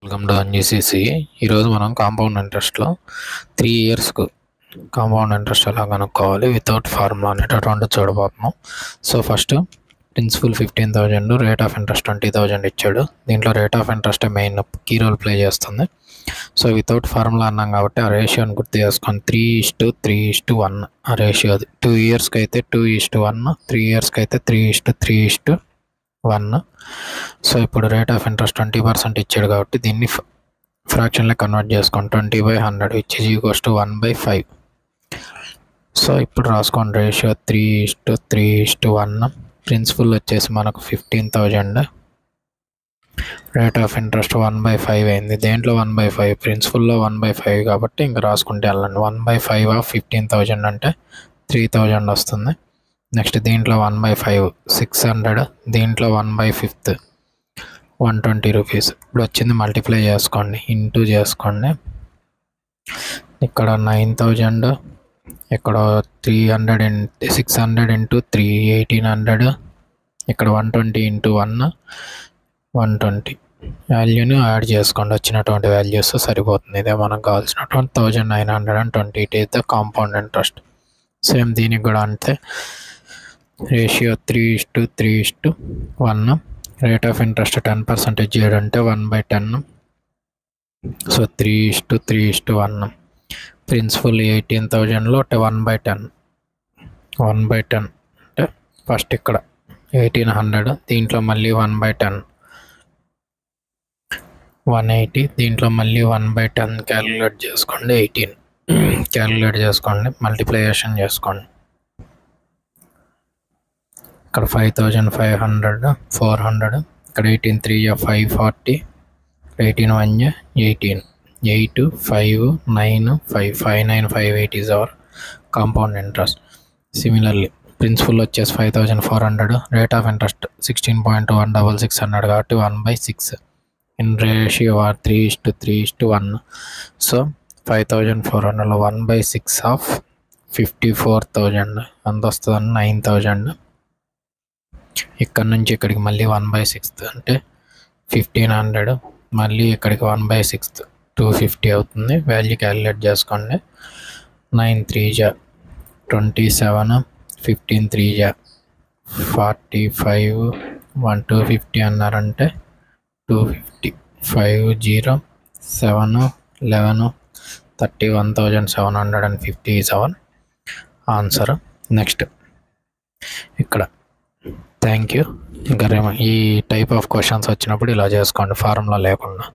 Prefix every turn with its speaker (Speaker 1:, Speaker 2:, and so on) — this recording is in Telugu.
Speaker 1: Welcome to NGCC. ఈరోజు మనం కాంపౌండ్ ఇంట్రెస్ట్లో 3 ఇయర్స్కు కాంపౌండ్ ఇంట్రెస్ట్ ఎలా కనుక్కోవాలి వితౌట్ ఫార్ములా అనేటటువంటి చూడబోతున్నాం. So first principal 15,000, rate of interest 20,000 ఇచ్చాడు. దీంట్లో rate of interest main key role play చేస్తుంది. సో వితౌట్ ఫార్ములా అన్నాం కాబట్టి ఆ రేషియోని గుర్తు చేసుకొని 3:3:1 ఆ రేషియో. అది 2 ఇయర్స్కి అయితే 2:1, 3 ఇయర్స్కి అయితే 3:3:1. సో ఇప్పుడు రేట్ ఆఫ్ ఇంట్రెస్ట్ 20% ఇచ్చాడు కాబట్టి దీన్ని ఫ్రాక్షన్లో కన్వర్ట్ చేసుకోండి. 20/100 which is equals to 1/5. So ఇప్పుడు రాసుకోండి రేషియో 3:3:1. ప్రిన్సిపల్ వచ్చేసి మనకు 15,000, రేట్ ఆఫ్ ఇంట్రెస్ట్ 1/5 అయింది. దేంట్లో 1/5? ప్రిన్సిపల్లో 1/5 కాబట్టి ఇంకా రాసుకుంటే వెళ్ళండి. 1/5 ఆఫ్ 15,000 అంటే 3,000 వస్తుంది. నెక్స్ట్ దీంట్లో 1/5 600, దీంట్లో 1/5 120 రూపీస్. ఇప్పుడు వచ్చింది మల్టిప్లై చేసుకోండి, ఇంటూ చేసుకోండి. ఇక్కడ 9,000, ఇక్కడ 300 600 ఇంటూ 3 1800, ఇక్కడ 120 ఇంటూ 1 120. వాల్యూని యాడ్ చేసుకోండి, వచ్చినటువంటి వాల్యూస్ సరిపోతుంది. ఇదే మనకు కావాల్సినటువంటి 1920. It is the compound interest. Same దీనికి కూడా అంతే. రేషియో 3:3:1. రేట్ ఆఫ్ ఇంట్రెస్ట్ 10% చేయడంటే 1/10. సో 3:3:1. ప్రిన్సిపల్ 18,000లో 1/10 అంటే ఫస్ట్ ఇక్కడ 1800, దీంట్లో మళ్ళీ 1/10 180, దీంట్లో మళ్ళీ 1/10 క్యాలిక్యులేట్ చేసుకోండి. 18 క్యాలిక్యులేట్ చేసుకోండి, మల్టిప్లికేషన్ చేసుకోండి. ఇక్కడ 5,500 400, ఇక్కడ 18 540, 18 18 8 5 9 5 5,958 is our compound interest. Similarly principal వచ్చేసి 5,400, రేట్ ఆఫ్ ఇంట్రెస్ట్ 16.166 కాబట్టి 1/6 ఇన్ రేషియో 3:3:1. సో 5,400లో 1/6 ఆఫ్ 54,000 ఎంత వస్తుందని 9,000. ఇక్కడ నుంచి ఇక్కడికి మళ్ళీ 1/6 అంటే 1,500, మళ్ళీ ఇక్కడికి 1/6 250 అవుతుంది. వాల్యూ క్యాలిక్యులేట్ చేసుకోండి. 9 3 27, 15 3 45, 1 250 అన్నారంటే 250 5 0 7 11 31,757 ఆన్సర్. నెక్స్ట్ ఇక్కడ థ్యాంక్ యూ. ఇంకా ఈ టైప్ ఆఫ్ క్వశ్చన్స్ వచ్చినప్పుడు ఇలా చేసుకోండి, ఫార్ములా లేకుండా.